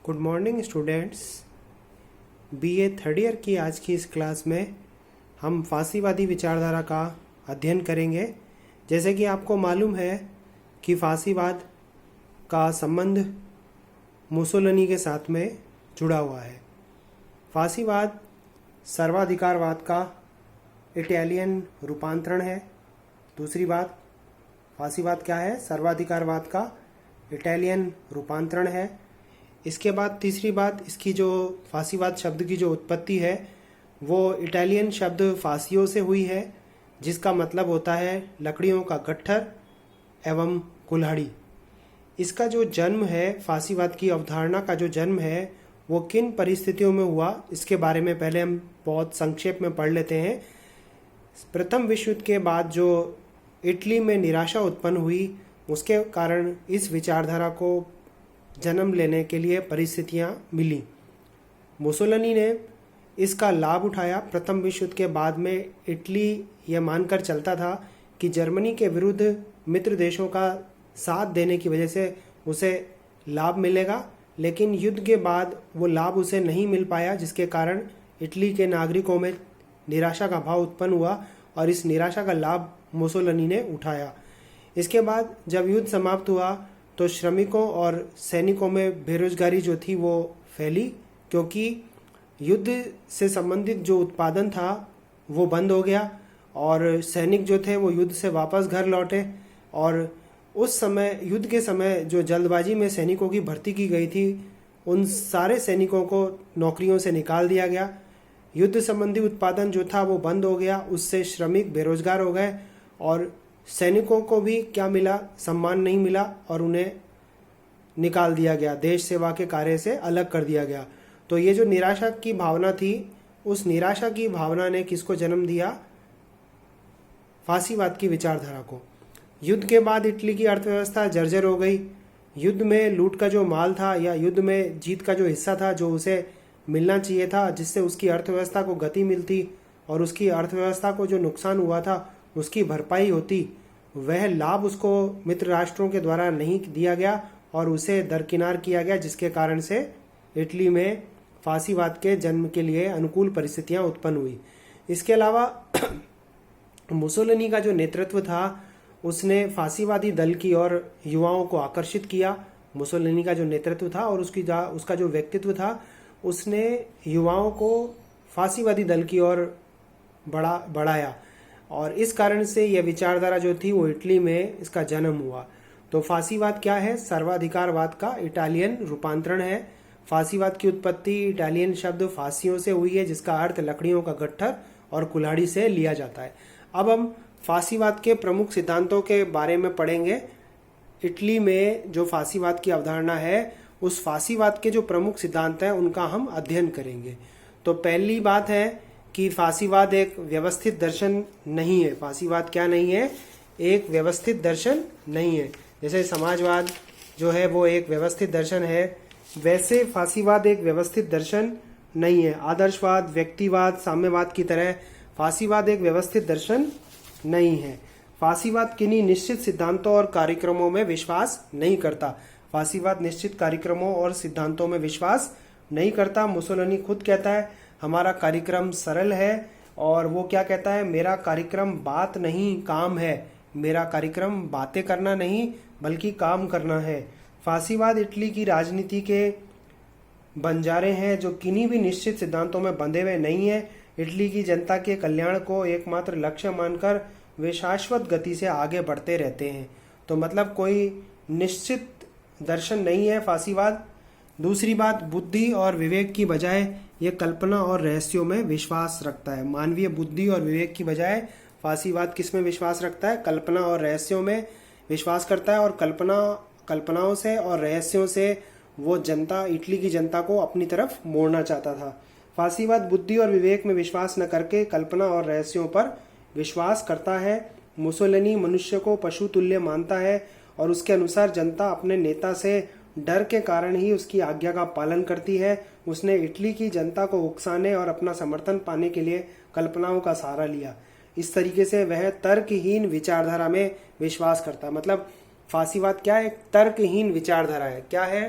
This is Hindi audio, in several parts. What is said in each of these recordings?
Good morning students. BA third year की आज की इस क्लास में हम फासीवादी विचारधारा का अध्ययन करेंगे। जैसे कि आपको मालूम है कि फासीवाद का संबंध मुसोलिनी के साथ में जुड़ा हुआ है। फासीवाद सर्वाधिकारवाद का इटालियन रूपांतरण है। दूसरी बात, फासीवाद क्या है? सर्वाधिकारवाद का इटालियन रूपांतरण है। इसके बाद तीसरी बात, इसकी जो फासीवाद शब्द की जो उत्पत्ति है वो इटालियन शब्द फासियो से हुई है, जिसका मतलब होता है लकड़ियों का गट्ठर एवं कुल्हाड़ी। इसका जो जन्म है, फासीवाद की अवधारणा का जो जन्म है, वो किन परिस्थितियों में हुआ, इसके बारे में पहले हम बहुत संक्षेप में पढ़ लेते हैं। प्रथम विश्व युद्ध के बाद जो इटली में निराशा उत्पन्न हुई, उसके कारण इस विचारधारा को जन्म लेने के लिए परिस्थितियां मिली। मुसोलिनी ने इसका लाभ उठाया। प्रथम विश्व युद्ध के बाद में इटली यह मानकर चलता था कि जर्मनी के विरुद्ध मित्र देशों का साथ देने की वजह से उसे लाभ मिलेगा, लेकिन युद्ध के बाद वो लाभ उसे नहीं मिल पाया, जिसके कारण इटली के नागरिकों में निराशा का भाव उत्पन्न हुआ और इस निराशा का लाभ मुसोलिनी ने उठाया। इसके बाद जब युद्ध समाप्त हुआ तो श्रमिकों और सैनिकों में बेरोजगारी जो थी वो फैली, क्योंकि युद्ध से संबंधित जो उत्पादन था वो बंद हो गया और सैनिक जो थे वो युद्ध से वापस घर लौटे। और उस समय, युद्ध के समय, जो जल्दबाजी में सैनिकों की भर्ती की गई थी, उन सारे सैनिकों को नौकरियों से निकाल दिया गया। युद्ध संबंधी उत्पादन जो था वो बंद हो गया, उससे श्रमिक बेरोजगार हो गए और सैनिकों को भी क्या मिला? सम्मान नहीं मिला और उन्हें निकाल दिया गया, देश सेवा के कार्य से अलग कर दिया गया। तो ये जो निराशा की भावना थी, उस निराशा की भावना ने किसको जन्म दिया? फासीवाद की विचारधारा को। युद्ध के बाद इटली की अर्थव्यवस्था जर्जर हो गई। युद्ध में लूट का जो माल था या युद्ध में जीत का जो हिस्सा था, जो उसे मिलना चाहिए था, जिससे उसकी अर्थव्यवस्था को गति मिलती और उसकी अर्थव्यवस्था को जो नुकसान हुआ था उसकी भरपाई होती, वह लाभ उसको मित्र राष्ट्रों के द्वारा नहीं दिया गया और उसे दरकिनार किया गया, जिसके कारण से इटली में फासीवाद के जन्म के लिए अनुकूल परिस्थितियां उत्पन्न हुई। इसके अलावा मुसोलिनी का जो नेतृत्व था, उसने फासीवादी दल की ओर युवाओं को आकर्षित किया। मुसोलिनी का जो नेतृत्व था और उसका जो व्यक्तित्व था, उसने युवाओं को फासीवादी दल की ओर बढ़ाया और इस कारण से यह विचारधारा जो थी वो इटली में इसका जन्म हुआ। तो फासीवाद क्या है? सर्वाधिकारवाद का इटालियन रूपांतरण है। फासीवाद की उत्पत्ति इटालियन शब्द फासियों से हुई है, जिसका अर्थ लकड़ियों का गट्ठर और कुल्हाड़ी से लिया जाता है। अब हम फासीवाद के प्रमुख सिद्धांतों के बारे में पढ़ेंगे। इटली में जो फासीवाद की अवधारणा है, उस फासीवाद के जो प्रमुख सिद्धांत हैं उनका हम अध्ययन करेंगे। तो पहली बात है कि फासीवाद एक व्यवस्थित दर्शन नहीं है। फासीवाद क्या नहीं है? एक व्यवस्थित दर्शन नहीं है। जैसे समाजवाद जो है वो एक व्यवस्थित दर्शन है, वैसे फासीवाद एक व्यवस्थित दर्शन नहीं है। आदर्शवाद, व्यक्तिवाद, साम्यवाद की तरह फासीवाद एक व्यवस्थित दर्शन नहीं है। फासीवाद किन्हीं निश्चित सिद्धांतों और कार्यक्रमों में विश्वास नहीं करता। फासीवाद निश्चित कार्यक्रमों और सिद्धांतों में विश्वास नहीं करता। मुसोलिनी खुद कहता है हमारा कार्यक्रम सरल है, और वो क्या कहता है? मेरा कार्यक्रम बात नहीं काम है। मेरा कार्यक्रम बातें करना नहीं बल्कि काम करना है। फासीवाद इटली की राजनीति के बंजारे हैं, जो किन्हीं भी निश्चित सिद्धांतों में बंधे हुए नहीं है। इटली की जनता के कल्याण को एकमात्र लक्ष्य मानकर वे शाश्वत गति से आगे बढ़ते रहते हैं। तो मतलब कोई निश्चित दर्शन नहीं है फासीवाद। दूसरी बात, बुद्धि और विवेक की बजाय ये कल्पना और रहस्यों में विश्वास रखता है। मानवीय बुद्धि और विवेक की बजाय फासीवाद किस में विश्वास रखता है? कल्पना और रहस्यों में विश्वास करता है, और कल्पनाओं से और रहस्यों से वो जनता, इटली की जनता को अपनी तरफ मोड़ना चाहता था। फासीवाद बुद्धि और विवेक में विश्वास न करके कल्पना और रहस्यों पर विश्वास करता है। मुसोलिनी मनुष्य को पशु तुल्य मानता है और उसके अनुसार जनता अपने नेता से डर के कारण ही उसकी आज्ञा का पालन करती है। उसने इटली की जनता को उकसाने और अपना समर्थन पाने के लिए कल्पनाओं का सहारा लिया। इस तरीके से वह तर्कहीन विचारधारा में विश्वास करता है। मतलब फासीवाद क्या है? एक तर्कहीन विचारधारा है। क्या है?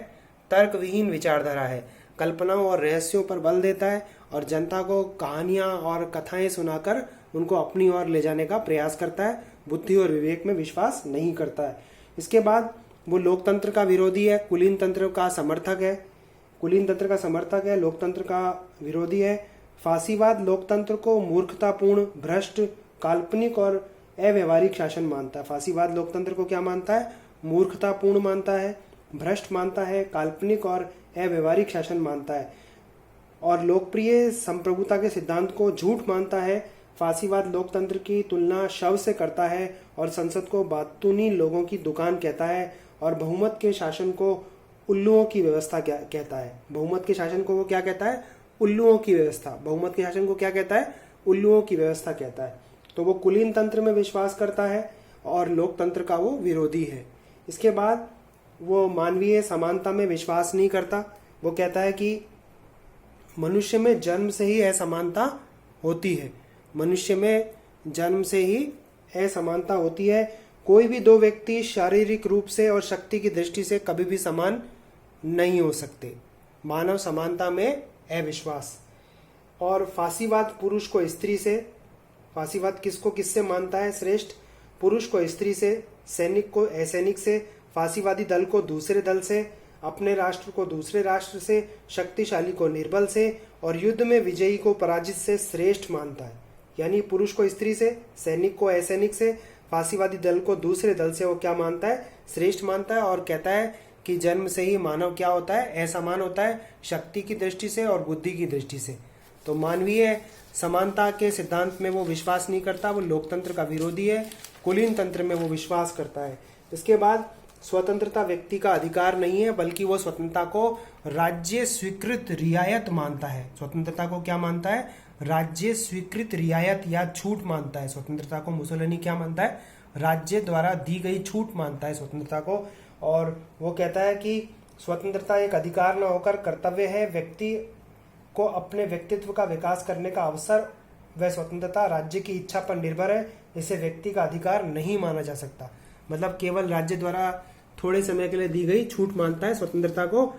तर्क विहीन विचारधारा है, कल्पनाओं और रहस्यों पर बल देता है और जनता को कहानियां और कथाएं सुनाकर उनको अपनी ओर ले जाने का प्रयास करता है, बुद्धि और विवेक में विश्वास नहीं करता है। इसके बाद वो लोकतंत्र का विरोधी है, कुलीन तंत्र का समर्थक है, लोकतंत्र का विरोधी है। फांसीवाद लोकतंत्र को मूर्खतापूर्ण, भ्रष्ट, काल्पनिक और अव्यवहारिक शासन मानता है। फांसीवाद लोकतंत्र को क्या मानता है? मूर्खतापूर्ण मानता है, भ्रष्ट मानता है, काल्पनिक और अव्यवहारिक शासन मानता है और लोकप्रिय संप्रभुता के सिद्धांत को झूठ मानता है। फांसीवाद लोकतंत्र की तुलना शव से करता है और संसद को बातूनी लोगों की दुकान कहता है और बहुमत के शासन को उल्लुओं की व्यवस्था कहता है। बहुमत के शासन को वो क्या कहता है? उल्लुओं की व्यवस्था। बहुमत के शासन को क्या कहता है? उल्लुओं की व्यवस्था कहता है। तो वो कुलीन तंत्र में विश्वास करता है और लोकतंत्र का वो विरोधी है। इसके बाद वो मानवीय समानता में विश्वास नहीं करता। वो कहता है कि मनुष्य में जन्म से ही असमानता होती है, मनुष्य में जन्म से ही असमानता होती है। कोई भी दो व्यक्ति शारीरिक रूप से और शक्ति की दृष्टि से कभी भी समान नहीं हो सकते। मानव समानता में अविश्वास। और फांसीवाद पुरुष को स्त्री से, फांसीवाद किसको किससे मानता है श्रेष्ठ? पुरुष को स्त्री से, सैनिक को असैनिक से, फांसीवादी दल को दूसरे दल से, अपने राष्ट्र को दूसरे राष्ट्र से, शक्तिशाली को निर्बल से और युद्ध में विजयी को पराजित से श्रेष्ठ मानता है। यानी पुरुष को स्त्री से, सैनिक को असैनिक से, फांसीवादी दल को दूसरे दल से वो क्या मानता है? श्रेष्ठ मानता है और कहता है कि जन्म से ही मानव क्या होता है? असमान होता है, शक्ति की दृष्टि से और बुद्धि की दृष्टि से। तो मानवीय समानता के सिद्धांत में वो विश्वास नहीं करता, वो लोकतंत्र का विरोधी है। कुलीन तंत्र में वो विश्वास करता है। इसके बाद स्वतंत्रता व्यक्ति का अधिकार नहीं है, बल्कि वो स्वतंत्रता को राज्य स्वीकृत रियायत मानता है। स्वतंत्रता को क्या मानता है? राज्य स्वीकृत रियायत या छूट मानता है। स्वतंत्रता को मुसोलिनी क्या मानता है? राज्य द्वारा दी गई छूट मानता है स्वतंत्रता को। और वो कहता है कि स्वतंत्रता एक अधिकार न होकर कर्तव्य है। व्यक्ति को अपने व्यक्तित्व का विकास करने का अवसर वह स्वतंत्रता राज्य की इच्छा पर निर्भर है। इसे व्यक्ति का अधिकार नहीं माना जा सकता। मतलब केवल राज्य द्वारा थोड़े समय के लिए दी गई छूट मानता है स्वतंत्रता को।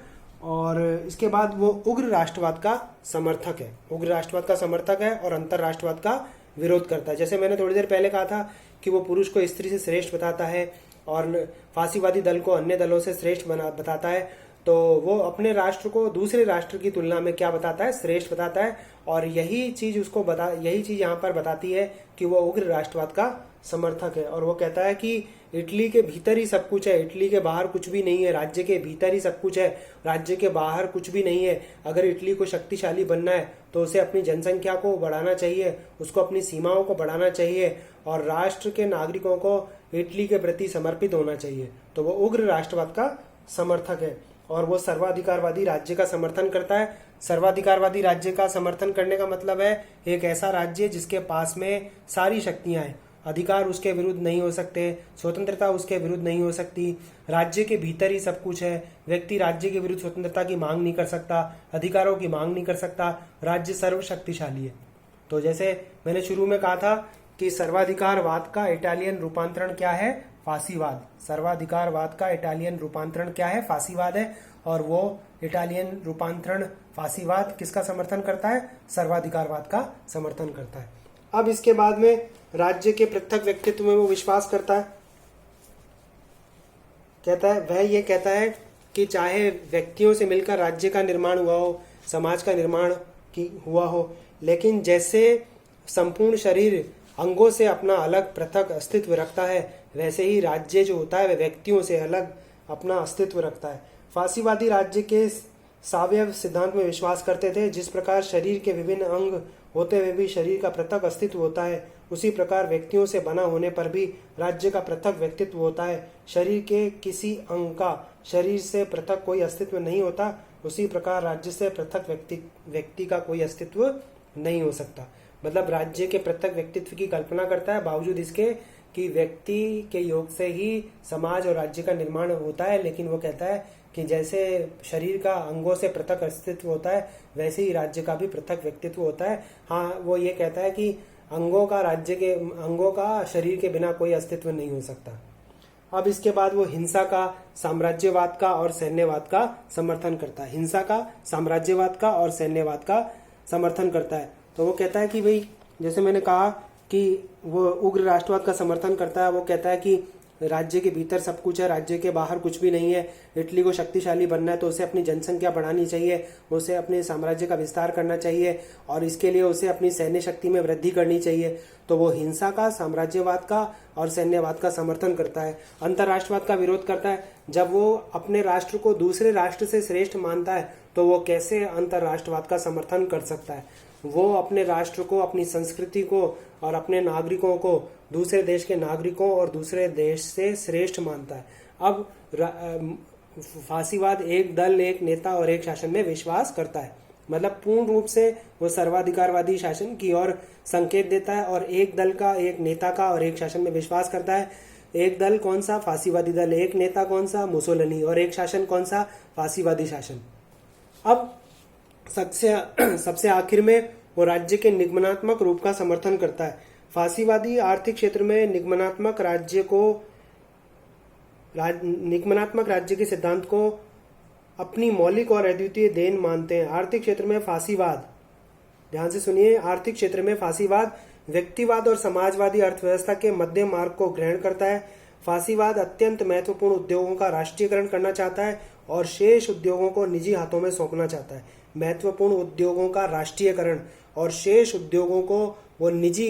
और इसके बाद वो उग्र राष्ट्रवाद का समर्थक है। उग्र राष्ट्रवाद का समर्थक है और अंतरराष्ट्रवाद का विरोध करता है। जैसे मैंने थोड़ी देर पहले कहा था कि वो पुरुष को स्त्री से श्रेष्ठ बताता है और फांसीवादी दल को अन्य दलों से श्रेष्ठ बताता है, तो वो अपने राष्ट्र को दूसरे राष्ट्र की तुलना में क्या बताता है? श्रेष्ठ बताता है। और यही चीज यहाँ पर बताती है कि वो उग्र राष्ट्रवाद का समर्थक है। और वो कहता है कि इटली के भीतर ही सब कुछ है, इटली के बाहर कुछ भी नहीं है। राज्य के भीतर ही सब कुछ है, राज्य के बाहर कुछ भी नहीं है। अगर इटली को शक्तिशाली बनना है तो उसे अपनी जनसंख्या को बढ़ाना चाहिए, उसको अपनी सीमाओं को बढ़ाना चाहिए और राष्ट्र के नागरिकों को इटली के प्रति समर्पित होना चाहिए। तो वो उग्र राष्ट्रवाद का समर्थक है और वो सर्वाधिकारवादी राज्य का समर्थन करता है। सर्वाधिकारवादी राज्य का समर्थन करने का मतलब है एक ऐसा राज्य जिसके पास में सारी शक्तियां हैं, अधिकार उसके विरुद्ध नहीं हो सकते, स्वतंत्रता उसके विरुद्ध नहीं हो सकती, राज्य के भीतर ही सब कुछ है, व्यक्ति राज्य के विरुद्ध स्वतंत्रता की मांग नहीं कर सकता, अधिकारों की मांग नहीं कर सकता, राज्य सर्वशक्तिशाली है। तो जैसे मैंने शुरू में कहा था कि सर्वाधिकारवाद का इटालियन रूपांतरण क्या है? फांसीवाद। सर्वाधिकारवाद का इटालियन रूपांतरण क्या है? फांसीवाद है। और वो इटालियन रूपांतरण फांसीवाद किसका समर्थन करता है? सर्वाधिकारवाद का समर्थन करता है। अब इसके बाद में राज्य के पृथक व्यक्तित्व में वो विश्वास करता है। वह ये कहता है कि चाहे व्यक्तियों से मिलकर राज्य का निर्माण हुआ हो, समाज का निर्माण हुआ हो, लेकिन जैसे संपूर्ण शरीर अंगों से अपना अलग पृथक अस्तित्व रखता है, वैसे ही राज्य जो होता है वह व्यक्तियों से अलग अपना अस्तित्व रखता है। फांसीवादी राज्य के सावयव सिद्धांत में विश्वास करते थे। जिस प्रकार शरीर के विभिन्न अंग होते हुए भी शरीर का पृथक अस्तित्व होता है, उसी प्रकार व्यक्तियों से बना होने पर भी राज्य का पृथक व्यक्तित्व होता है। शरीर के किसी अंग का शरीर से पृथक कोई अस्तित्व नहीं होता, उसी प्रकार राज्य से पृथक व्यक्ति का कोई अस्तित्व नहीं हो सकता। मतलब राज्य के पृथक व्यक्तित्व की कल्पना करता है, बावजूद इसके कि व्यक्ति के योग से ही समाज और राज्य का निर्माण होता है। लेकिन वो कहता है कि जैसे शरीर का अंगों से पृथक अस्तित्व होता है, वैसे ही राज्य का भी पृथक व्यक्तित्व होता है। हाँ, वो ये कहता है कि अंगों का शरीर के बिना कोई अस्तित्व नहीं हो सकता। अब इसके बाद वो हिंसा का, साम्राज्यवाद का और सैन्यवाद का समर्थन करता है। हिंसा का, साम्राज्यवाद का और सैन्यवाद का समर्थन करता है। तो वो कहता है कि भाई, जैसे मैंने कहा कि वो उग्र राष्ट्रवाद का समर्थन करता है। वो कहता है कि राज्य के भीतर सब कुछ है, राज्य के बाहर कुछ भी नहीं है। इटली को शक्तिशाली बनना है तो उसे अपनी जनसंख्या बढ़ानी चाहिए, उसे अपने साम्राज्य का विस्तार करना चाहिए और इसके लिए उसे अपनी सैन्य शक्ति में वृद्धि करनी चाहिए। तो वो हिंसा का, साम्राज्यवाद का और सैन्यवाद का समर्थन करता है। अंतर्राष्ट्रवाद का विरोध करता है। जब वो अपने राष्ट्र को दूसरे राष्ट्र से श्रेष्ठ मानता है तो वो कैसे अंतर्राष्ट्रवाद का समर्थन कर सकता है। वो अपने राष्ट्र को, अपनी संस्कृति को और अपने नागरिकों को दूसरे देश के नागरिकों और दूसरे देश से श्रेष्ठ मानता है। अब फासीवाद एक दल, एक नेता और एक शासन में विश्वास करता है। मतलब पूर्ण रूप से वो सर्वाधिकारवादी शासन की ओर संकेत देता है और एक दल का, एक नेता का और एक शासन में विश्वास करता है। एक दल कौन सा? फासीवादी दल। एक नेता कौन सा? मुसोलिनी। और एक शासन कौन सा? फासीवादी शासन। अब सबसे आखिर में वो राज्य के निगमनात्मक रूप का समर्थन करता है। फासीवादी आर्थिक क्षेत्र में निगमनात्मक राज्य के सिद्धांत को अपनी मौलिक और अद्वितीय देन मानते हैं। आर्थिक क्षेत्र में फासीवाद, ध्यान से सुनिए, आर्थिक क्षेत्र में फासीवाद व्यक्तिवाद और समाजवादी अर्थव्यवस्था के मध्य मार्ग को ग्रहण करता है। फासीवाद अत्यंत महत्वपूर्ण उद्योगों का राष्ट्रीयकरण करना चाहता है और शेष उद्योगों को निजी हाथों में सौंपना चाहता है। महत्वपूर्ण उद्योगों का राष्ट्रीयकरण और शेष उद्योगों को वो निजी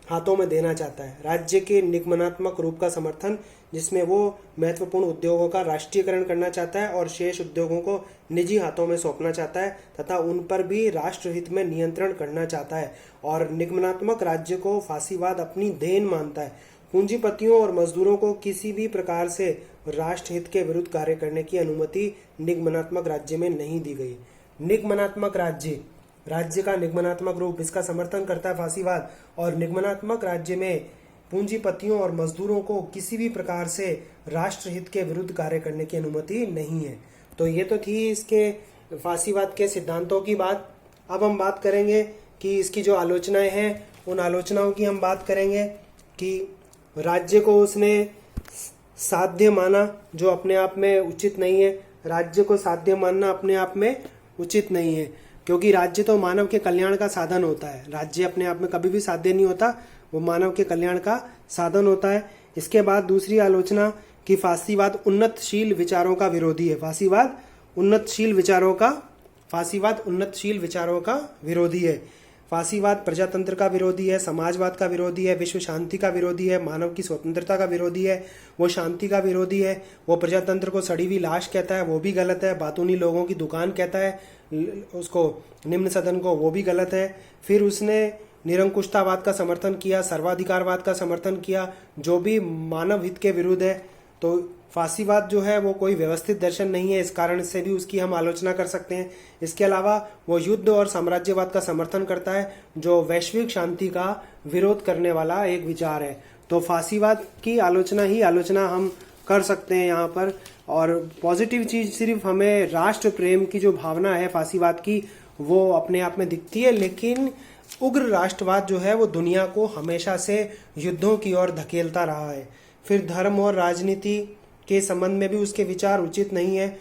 हाथों में देना चाहता है। राज्य के निगमनात्मक रूप का समर्थन, जिसमें वो महत्वपूर्ण उद्योगों का राष्ट्रीयकरण करना चाहता है और शेष उद्योगों को निजी हाथों में सौंपना चाहता है तथा उन पर भी राष्ट्रहित में नियंत्रण करना चाहता है। और निगमनात्मक राज्य को फासीवाद अपनी देन मानता है। पूंजीपतियों और मजदूरों को किसी भी प्रकार से राष्ट्रहित के विरुद्ध कार्य करने की अनुमति निगमनात्मक राज्य में नहीं दी गई। निगमनात्मक राज्य का निगमनात्मक रूप, इसका समर्थन करता है फासीवाद। और निगमनात्मक राज्य में पूंजीपतियों और मजदूरों को किसी भी प्रकार से राष्ट्रहित के विरुद्ध कार्य करने की अनुमति नहीं है। तो ये तो थी इसके फासीवाद के सिद्धांतों की बात। अब हम बात करेंगे कि इसकी जो आलोचनाएं हैं, उन आलोचनाओं की हम बात करेंगे कि राज्य को उसने साध्य माना, जो अपने आप में उचित नहीं है। राज्य को साध्य मानना अपने आप में उचित नहीं है, क्योंकि राज्य तो मानव के कल्याण का साधन होता है। राज्य अपने आप में कभी भी साध्य नहीं होता, वो मानव के कल्याण का साधन होता है। इसके बाद दूसरी आलोचना कि फासीवाद उन्नतशील विचारों का विरोधी है। फासीवाद उन्नतशील विचारों का विरोधी है। फासीवाद प्रजातंत्र का विरोधी है, समाजवाद का विरोधी है, विश्व शांति का विरोधी है, मानव की स्वतंत्रता का विरोधी है, वो शांति का विरोधी है। वो प्रजातंत्र को सड़ी हुई लाश कहता है, वो भी गलत है। बातूनी लोगों की दुकान कहता है उसको, निम्न सदन को, वो भी गलत है। फिर उसने निरंकुशतावाद का समर्थन किया, सर्वाधिकारवाद का समर्थन किया, जो भी मानव हित के विरुद्ध है। तो फासीवाद जो है वो कोई व्यवस्थित दर्शन नहीं है, इस कारण से भी उसकी हम आलोचना कर सकते हैं। इसके अलावा वो युद्ध और साम्राज्यवाद का समर्थन करता है, जो वैश्विक शांति का विरोध करने वाला एक विचार है। तो फासीवाद की आलोचना हम कर सकते हैं यहाँ पर। और पॉजिटिव चीज सिर्फ हमें राष्ट्र प्रेम की जो भावना है फासीवाद की, वो अपने आप में दिखती है। लेकिन उग्र राष्ट्रवाद जो है वो दुनिया को हमेशा से युद्धों की ओर धकेलता रहा है। फिर धर्म और राजनीति के संबंध में भी उसके विचार उचित नहीं है।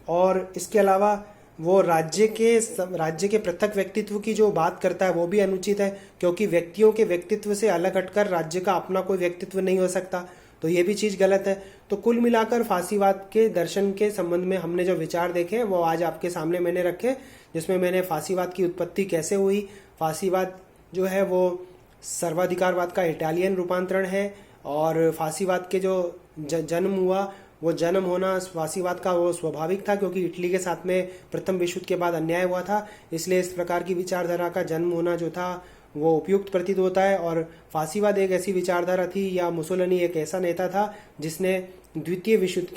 और इसके अलावा वो राज्य के पृथक व्यक्तित्व की जो बात करता है वो भी अनुचित है, क्योंकि व्यक्तियों के व्यक्तित्व से अलग हटकर राज्य का अपना कोई व्यक्तित्व नहीं हो सकता। तो ये भी चीज गलत है। तो कुल मिलाकर फासीवाद के दर्शन के संबंध में हमने जो विचार देखे वो आज आपके सामने मैंने रखे, जिसमें मैंने फासीवाद की उत्पत्ति कैसे हुई, फासीवाद जो है वो सर्वाधिकारवाद का इटालियन रूपांतरण है, और फासीवाद के जो जन्म हुआ, वो जन्म होना फासीवाद का वो स्वाभाविक था, क्योंकि इटली के साथ में प्रथम विश्व युद्ध के बाद अन्याय हुआ था। इसलिए इस प्रकार की विचारधारा का जन्म होना जो था वो उपयुक्त प्रतीत होता है। और फासीवाद एक ऐसी विचारधारा थी, या मुसोलिनी एक ऐसा नेता था जिसने द्वितीय विश्व युद्ध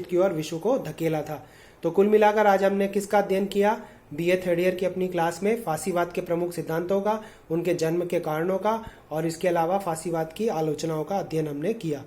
की ओर विश्व को धकेला था। तो कुल मिलाकर आज हमने किसका अध्ययन किया? BA थर्ड ईयर की अपनी क्लास में फासीवाद के प्रमुख सिद्धांतों का, उनके जन्म के कारणों का और इसके अलावा फासीवाद की आलोचनाओं का अध्ययन हमने किया।